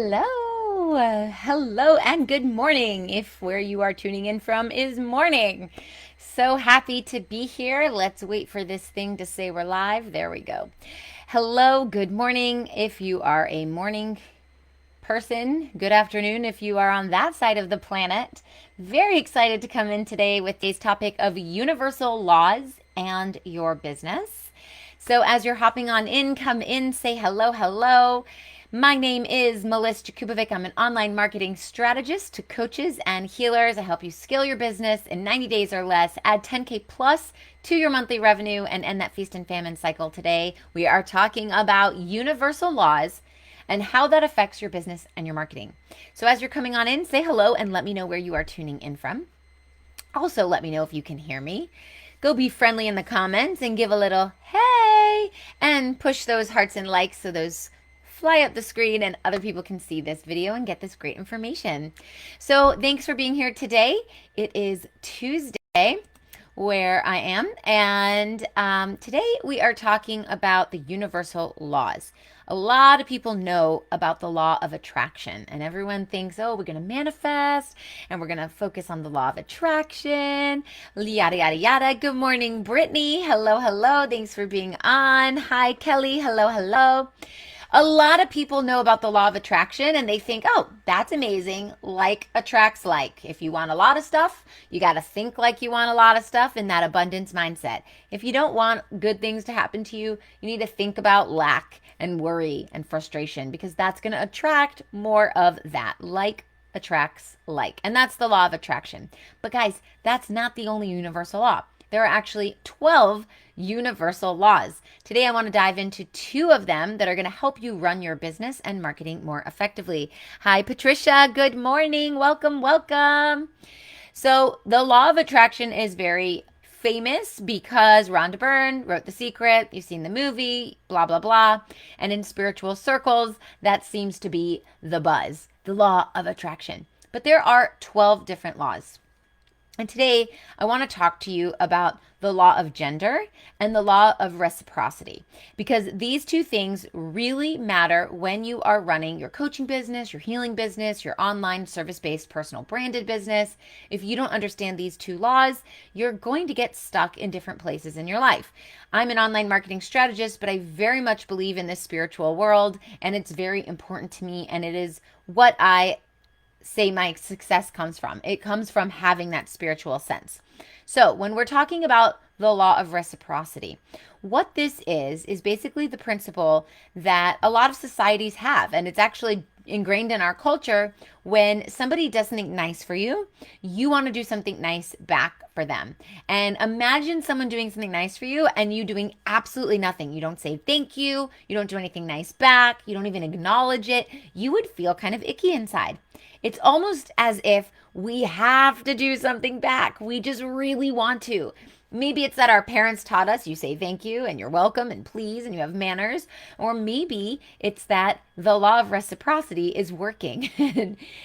Hello, and good morning. If where you are tuning in from is morning. So happy to be here. Let's wait for this thing to say we're live. There we go. Hello, good morning. If you are a morning person, good afternoon if you are on that side of the planet. Very excited to come in today with today's topic of universal laws and your business. So as you're hopping on in, come in, say hello, hello. My name is Meliss-Ep. I'm an online marketing strategist to coaches and healers. I help you scale your business in 90 days or less, add 10K plus to your monthly revenue, and end that feast and famine cycle. Today, we are talking about universal laws and how that affects your business and your marketing. So as you're coming on in, say hello and let me know where you are tuning in from. Also, let me know if you can hear me. Go be friendly in the comments and give a little hey and push those hearts and likes so those fly up the screen and other people can see this video and get this great information. So thanks for being here today. It is Tuesday where I am, and today we are talking about the universal laws. A lot of people know about the law of attraction, and everyone thinks, oh, we're going to manifest and we're going to focus on the law of attraction, yada, yada, yada. Good morning, Brittany. Hello, hello. Thanks for being on. Hi, Kelly. Hello, hello. A lot of people know about the law of attraction and they think, oh, that's amazing. Like attracts like. If you want a lot of stuff, you got to think like you want a lot of stuff in that abundance mindset. If you don't want good things to happen to you, you need to think about lack and worry and frustration because that's going to attract more of that. Like attracts like. And that's the law of attraction. But guys, that's not the only universal law. There are actually 12 universal laws. Today, I want to dive into 2 of them that are going to help you run your business and marketing more effectively. Hi, Patricia. Good morning. Welcome, welcome. So the law of attraction is very famous because Rhonda Byrne wrote The Secret. You've seen the movie, blah, blah, blah. And in spiritual circles, that seems to be the buzz, the law of attraction. But there are 12 different laws. And today, I want to talk to you about the law of gender and the law of reciprocity, because these 2 things really matter when you are running your coaching business, your healing business, your online service-based personal branded business. If you don't understand these 2 laws, you're going to get stuck in different places in your life. I'm an online marketing strategist, but I very much believe in this spiritual world, and it's very important to me, and it is what I say my success comes from. It comes from having that spiritual sense. So when we're talking about the law of reciprocity, what this is basically the principle that a lot of societies have, and it's actually ingrained in our culture. When somebody does something nice for you, you want to do something nice back for them. And imagine someone doing something nice for you and you doing absolutely nothing. You don't say thank you. You don't do anything nice back. You don't even acknowledge it. You would feel kind of icky inside. It's almost as if we have to do something back. We just really want to. Maybe it's that our parents taught us you say thank you and you're welcome and please and you have manners. Or maybe it's that the law of reciprocity is working.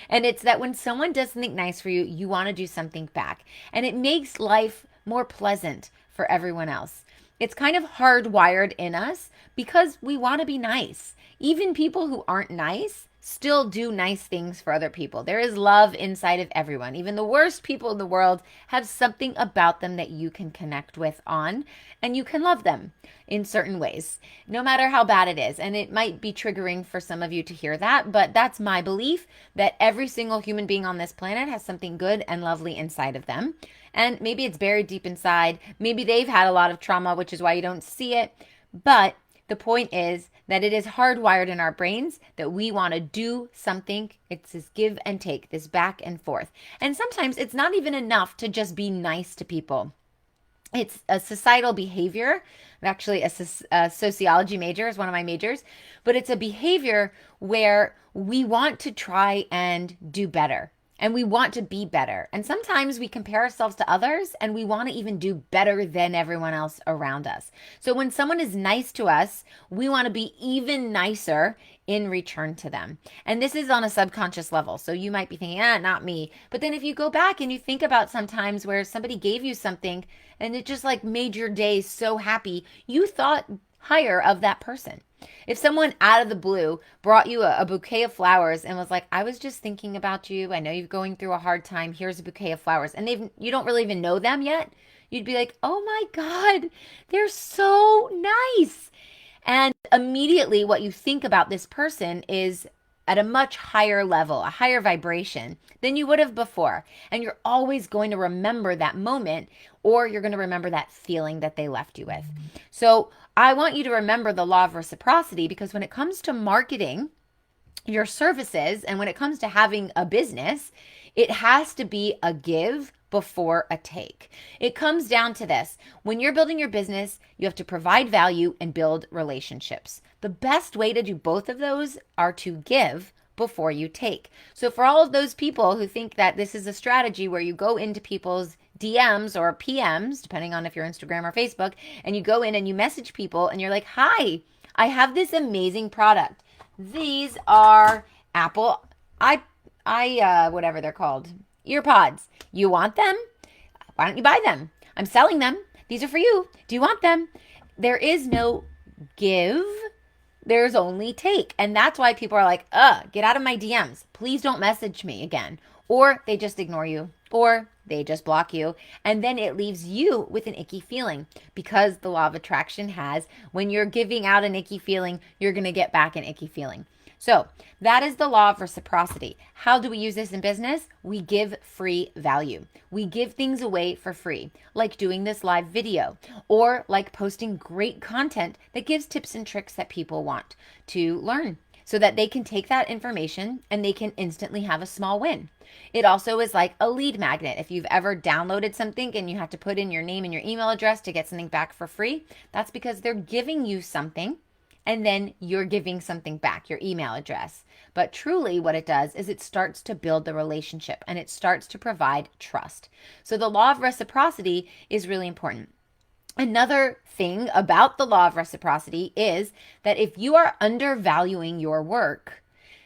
And it's that when someone does something nice for you, you want to do something back. And it makes life more pleasant for everyone else. It's kind of hardwired in us because we want to be nice. Even people who aren't nice still do nice things for other people. There is love inside of everyone. Even the worst people in the world have something about them that you can connect with on, and you can love them in certain ways, no matter how bad it is. And it might be triggering for some of you to hear that, but that's my belief, that every single human being on this planet has something good and lovely inside of them. And maybe it's buried deep inside. Maybe they've had a lot of trauma, which is why you don't see it. But the point is that it is hardwired in our brains that we want to do something. It's this give and take, this back and forth. And sometimes it's not even enough to just be nice to people. It's a societal behavior. I'm actually a sociology major is one of my majors, but it's a behavior where we want to try and do better. And we want to be better. And sometimes we compare ourselves to others and we want to even do better than everyone else around us. So when someone is nice to us, we want to be even nicer in return to them. And this is on a subconscious level. So you might be thinking, not me. But then if you go back and you think about sometimes where somebody gave you something and it just like made your day so happy, you thought higher of that person. If someone out of the blue brought you a bouquet of flowers and was like, I was just thinking about you. I know you're going through a hard time. Here's a bouquet of flowers. And you don't really even know them yet. You'd be like, oh my God, they're so nice. And immediately what you think about this person is at a much higher level, a higher vibration than you would have before. And you're always going to remember that moment, or you're going to remember that feeling that they left you with. So I want you to remember the law of reciprocity, because when it comes to marketing your services and when it comes to having a business, it has to be a give before a take. It comes down to this. When you're building your business, you have to provide value and build relationships. The best way to do both of those are to give before you take. So for all of those people who think that this is a strategy where you go into people's DMs or PMs, depending on if you're Instagram or Facebook, and you go in and you message people and you're like, hi, I have this amazing product. These are Apple whatever they're called, ear pods. You want them? Why don't you buy them? I'm selling them. These are for you. Do you want them? There is no give. There's only take. And that's why people are like, get out of my DMs. Please don't message me again. Or they just ignore you, or they just block you. And then it leaves you with an icky feeling, because the law of attraction has, when you're giving out an icky feeling, you're going to get back an icky feeling. So that is the law of reciprocity. How do we use this in business? We give free value. We give things away for free, like doing this live video, or like posting great content that gives tips and tricks that people want to learn, so that they can take that information and they can instantly have a small win. It also is like a lead magnet. If you've ever downloaded something and you have to put in your name and your email address to get something back for free, that's because they're giving you something and then you're giving something back, your email address. But truly what it does is it starts to build the relationship and it starts to provide trust. So the law of reciprocity is really important. Another thing about the law of reciprocity is that if you are undervaluing your work,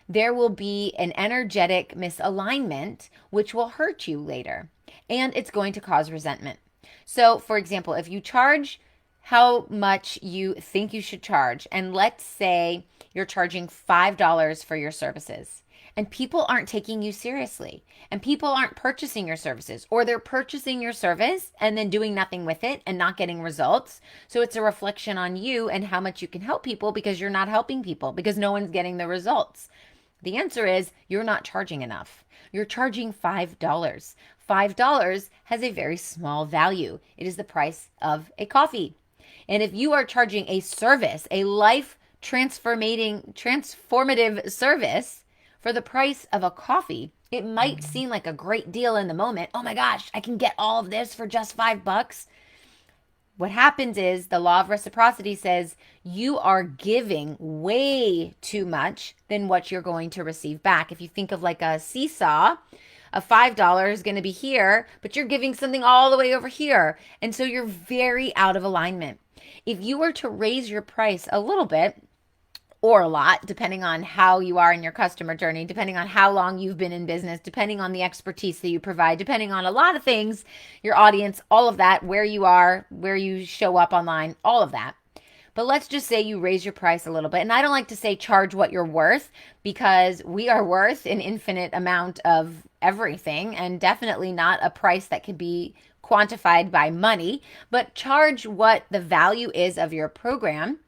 there will be an energetic misalignment, which will hurt you later, and it's going to cause resentment. So, for example, if you charge how much you think you should charge, and let's say you're charging $5 for your services, and people aren't taking you seriously, and people aren't purchasing your services, or they're purchasing your service and then doing nothing with it and not getting results. So it's a reflection on you and how much you can help people, because you're not helping people, because no one's getting the results. The answer is you're not charging enough. You're charging $5. $5 has a very small value. It is the price of a coffee. And if you are charging a service, a life transformative service for the price of a coffee, it might seem like a great deal in the moment. Oh my gosh, I can get all of this for just $5. What happens is the law of reciprocity says you are giving way too much than what you're going to receive back. If you think of like a seesaw, a $5 is going to be here, but you're giving something all the way over here. And so you're very out of alignment. If you were to raise your price a little bit, or a lot, depending on how you are in your customer journey, depending on how long you've been in business, depending on the expertise that you provide, depending on a lot of things, your audience, all of that, where you are, where you show up online, all of that. But let's just say you raise your price a little bit. And I don't like to say charge what you're worth, because we are worth an infinite amount of everything, and definitely not a price that can be quantified by money, but charge what the value is of your program.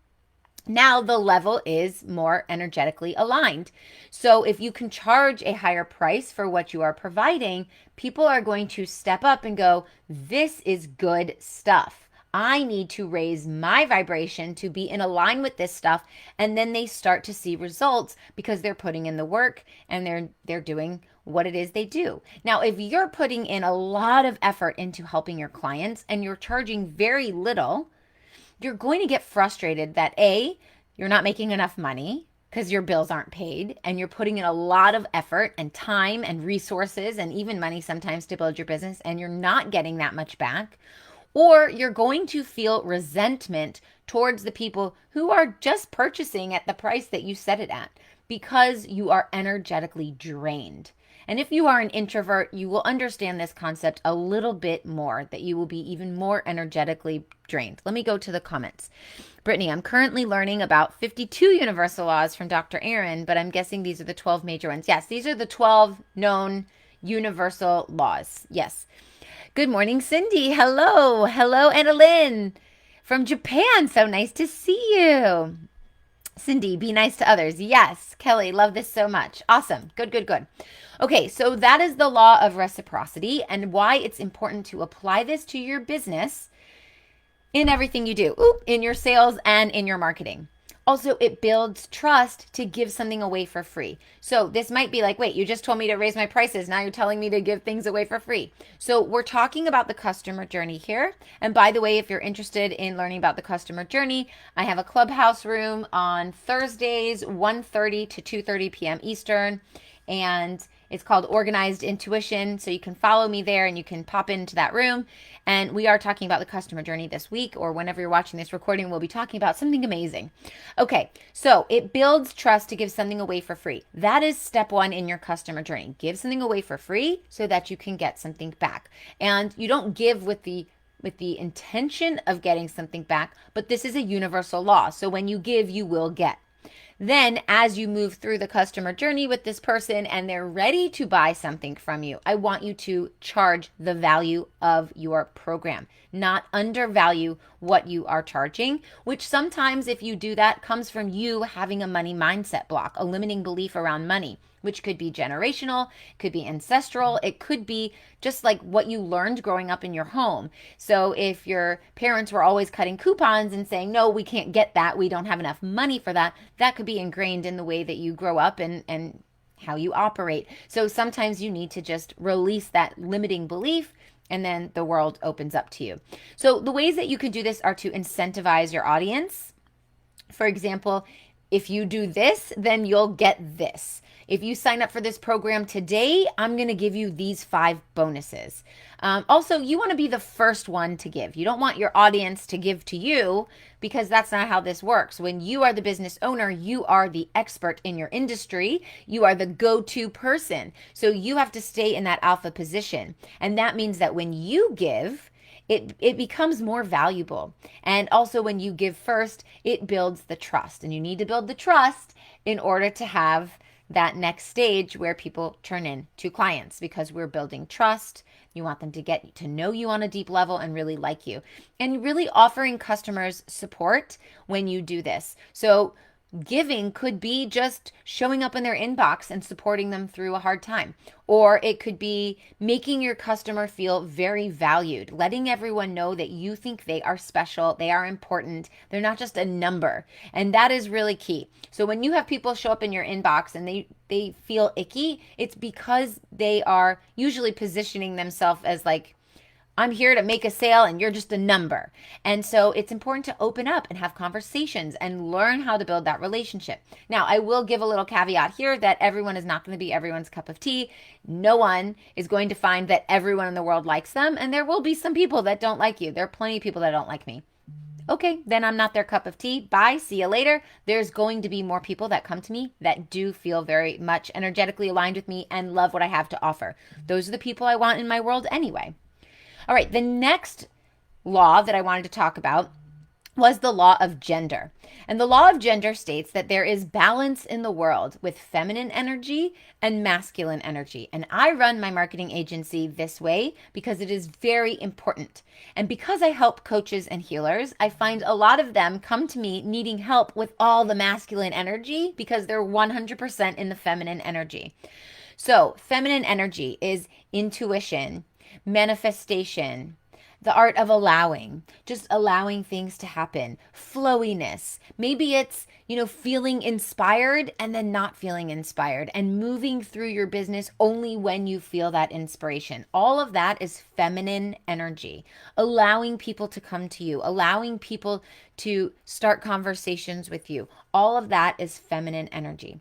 Now the level is more energetically aligned. So if you can charge a higher price for what you are providing, people are going to step up and go, this is good stuff. I need to raise my vibration to be in line with this stuff. And then they start to see results because they're putting in the work and they're doing what it is they do. Now, if you're putting in a lot of effort into helping your clients and you're charging very little, you're going to get frustrated that A, you're not making enough money because your bills aren't paid, and you're putting in a lot of effort and time and resources and even money sometimes to build your business, and you're not getting that much back. Or you're going to feel resentment towards the people who are just purchasing at the price that you set it at, because you are energetically drained. And if you are an introvert, you will understand this concept a little bit more, that you will be even more energetically drained. Let me go to the comments. Brittany, I'm currently learning about 52 universal laws from Dr. Aaron, but I'm guessing these are the 12 major ones. Yes, these are the 12 known universal laws. Yes. Good morning, Cindy. Hello. Hello, Annalyn from Japan. So nice to see you. Cindy, be nice to others. Yes. Kelly, love this so much. Awesome. Good, good, good. Okay, so that is the law of reciprocity and why it's important to apply this to your business in everything you do, in your sales and in your marketing. Also, it builds trust to give something away for free. So this might be like, wait, you just told me to raise my prices. Now you're telling me to give things away for free. So we're talking about the customer journey here. And by the way, if you're interested in learning about the customer journey, I have a clubhouse room on Thursdays, 1:30 to 2:30 p.m. Eastern. And it's called Organized Intuition. So you can follow me there and you can pop into that room. And we are talking about the customer journey this week, or whenever you're watching this recording, we'll be talking about something amazing. Okay, so it builds trust to give something away for free. That is step one in your customer journey. Give something away for free so that you can get something back. And you don't give with the intention of getting something back, but this is a universal law. So when you give, you will get. Then as you move through the customer journey with this person and they're ready to buy something from you, I want you to charge the value of your program, not undervalue what you are charging, which sometimes if you do that comes from you having a money mindset block, a limiting belief around money, which could be generational, could be ancestral, it could be just like what you learned growing up in your home. So if your parents were always cutting coupons and saying, no, we can't get that, we don't have enough money for that, that could be ingrained in the way that you grow up and how you operate. So sometimes you need to just release that limiting belief and then the world opens up to you. So the ways that you can do this are to incentivize your audience. For example, if you do this, then you'll get this. If you sign up for this program today, I'm going to give you these 5 bonuses. Also, you want to be the first one to give. You don't want your audience to give to you because that's not how this works. When you are the business owner, you are the expert in your industry. You are the go-to person. So you have to stay in that alpha position. And that means that when you give, it becomes more valuable. And also when you give first, it builds the trust. And you need to build the trust in order to have that next stage where people turn into clients, because we're building trust. You want them to get to know you on a deep level and really like you. And really offering customers support when you do this. So giving could be just showing up in their inbox and supporting them through a hard time. Or it could be making your customer feel very valued, letting everyone know that you think they are special, they are important, they're not just a number. And that is really key. So when you have people show up in your inbox and they feel icky, it's because they are usually positioning themselves as like, I'm here to make a sale and you're just a number. And so it's important to open up and have conversations and learn how to build that relationship. Now, I will give a little caveat here that everyone is not going to be everyone's cup of tea. No one is going to find that everyone in the world likes them. And there will be some people that don't like you. There are plenty of people that don't like me. Okay, then I'm not their cup of tea. Bye, see you later. There's going to be more people that come to me that do feel very much energetically aligned with me and love what I have to offer. Those are the people I want in my world anyway. All right, the next law that I wanted to talk about was the law of gender. And the law of gender states that there is balance in the world with feminine energy and masculine energy. And I run my marketing agency this way because it is very important. And because I help coaches and healers, I find a lot of them come to me needing help with all the masculine energy because they're 100% in the feminine energy. So feminine energy is intuition, manifestation, the art of allowing, just allowing things to happen, flowiness. Maybe it's, feeling inspired and then not feeling inspired and moving through your business only when you feel that inspiration. All of that is feminine energy, allowing people to come to you, allowing people to start conversations with you. All of that is feminine energy.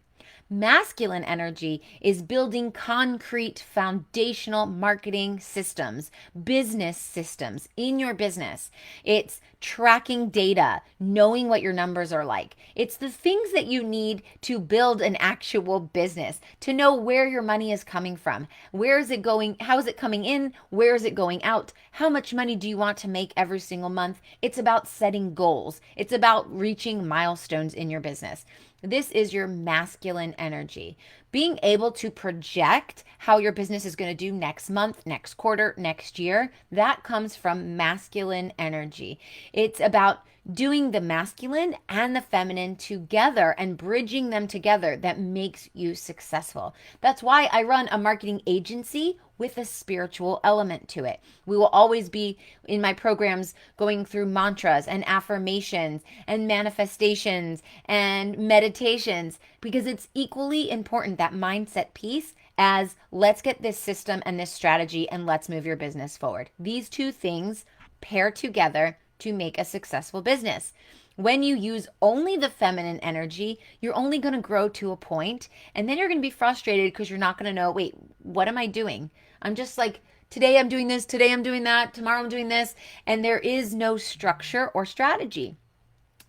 Masculine energy is building concrete foundational marketing systems, business systems in your business. It's tracking data, knowing what your numbers are like. It's the things that you need to build an actual business, to know where your money is coming from. Where is it going? How is it coming in? Where is it going out? How much money do you want to make every single month? It's about setting goals. It's about reaching milestones in your business. This is your masculine energy. Being able to project how your business is going to do next month, next quarter, next year, that comes from masculine energy. It's about doing the masculine and the feminine together and bridging them together that makes you successful. That's why I run a marketing agency with a spiritual element to it. We will always be in my programs going through mantras and affirmations and manifestations and meditations, because it's equally important, that mindset piece, as let's get this system and this strategy and let's move your business forward. These two things pair together to make a successful business. When you use only the feminine energy, you're only going to grow to a point, and then you're going to be frustrated because you're not going to know, wait, what am I doing? I'm just like, today I'm doing this, today I'm doing that, tomorrow I'm doing this, and there is no structure or strategy.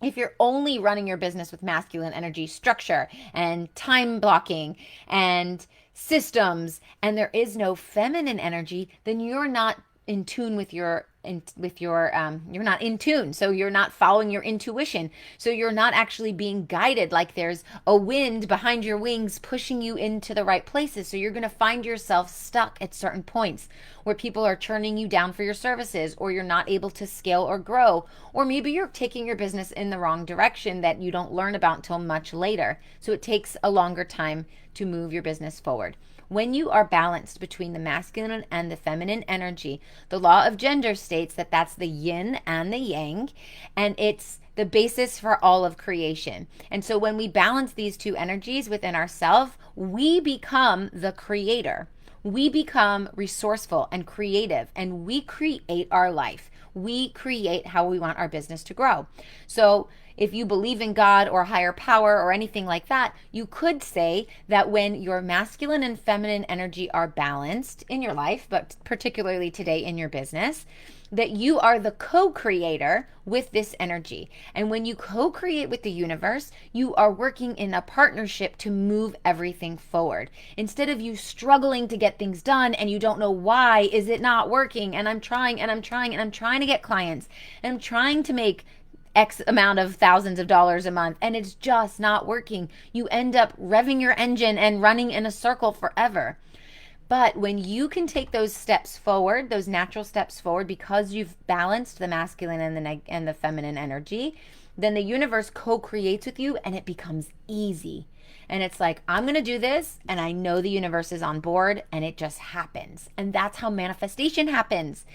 If you're only running your business with masculine energy, structure and time blocking and systems, and there is no feminine energy, then you're not in tune with your you're not in tune, so you're not following your intuition, so you're not actually being guided, like there's a wind behind your wings pushing you into the right places. So you're going to find yourself stuck at certain points where people are turning you down for your services, or you're not able to scale or grow, or maybe you're taking your business in the wrong direction that you don't learn about until much later, so it takes a longer time to move your business forward. When you are balanced between the masculine and the feminine energy, the law of gender states that that's the yin and the yang, and it's the basis for all of creation. And so when we balance these two energies within ourselves, we become the creator. We become resourceful and creative, and we create our life. We create how we want our business to grow. So if you believe in God or higher power or anything like that, you could say that when your masculine and feminine energy are balanced in your life, but particularly today in your business, that you are the co-creator with this energy. And when you co-create with the universe, you are working in a partnership to move everything forward. Instead of you struggling to get things done and you don't know why is it not working, and I'm trying and I'm trying and I'm trying to get clients and I'm trying to make X amount of thousands of dollars a month, and it's just not working. You end up revving your engine and running in a circle forever. But when you can take those steps forward, those natural steps forward, because you've balanced the masculine and the feminine energy, then the universe co-creates with you and it becomes easy. And it's like, I'm going to do this, and I know the universe is on board, and it just happens. And that's how manifestation happens.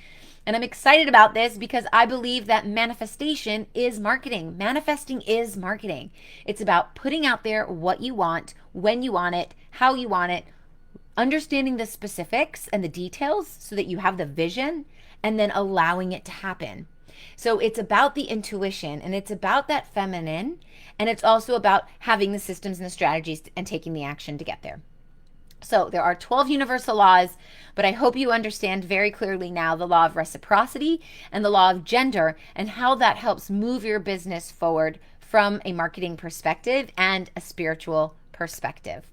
And I'm excited about this because I believe that manifestation is marketing. Manifesting is marketing. It's about putting out there what you want, when you want it, how you want it, understanding the specifics and the details so that you have the vision, and then allowing it to happen. So it's about the intuition, and it's about that feminine, and it's also about having the systems and the strategies and taking the action to get there. So there are 12 universal laws, but I hope you understand very clearly now the law of reciprocity and the law of gender, and how that helps move your business forward from a marketing perspective and a spiritual perspective.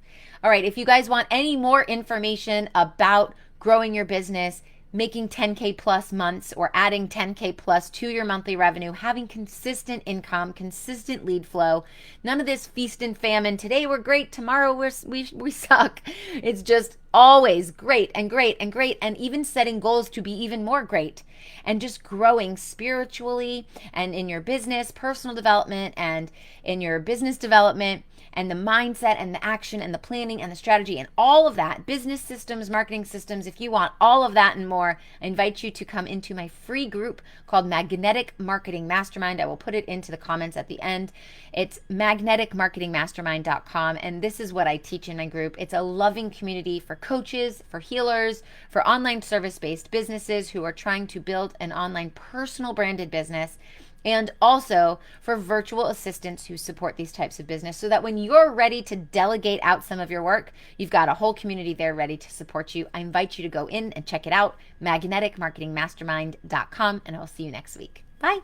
All right, if you guys want any more information about growing your business, making 10K plus months, or adding 10K plus to your monthly revenue, having consistent income, consistent lead flow, none of this feast and famine. Today we're great, tomorrow we suck. It's just always great and great and great, and even setting goals to be even more great, and just growing spiritually and in your business, personal development, and in your business development, and the mindset and the action and the planning and the strategy and all of that, business systems, marketing systems. If you want all of that and more, I invite you to come into my free group called Magnetic Marketing Mastermind. I will put it into the comments at the end. It's magneticmarketingmastermind.com, and this is what I teach in my group. It's a loving community for coaches, for healers, for online service-based businesses who are trying to build an online personal branded business. and also for virtual assistants who support these types of business, so that when you're ready to delegate out some of your work, you've got a whole community there ready to support you. I invite you to go in and check it out, magneticmarketingmastermind.com, and I'll see you next week. Bye.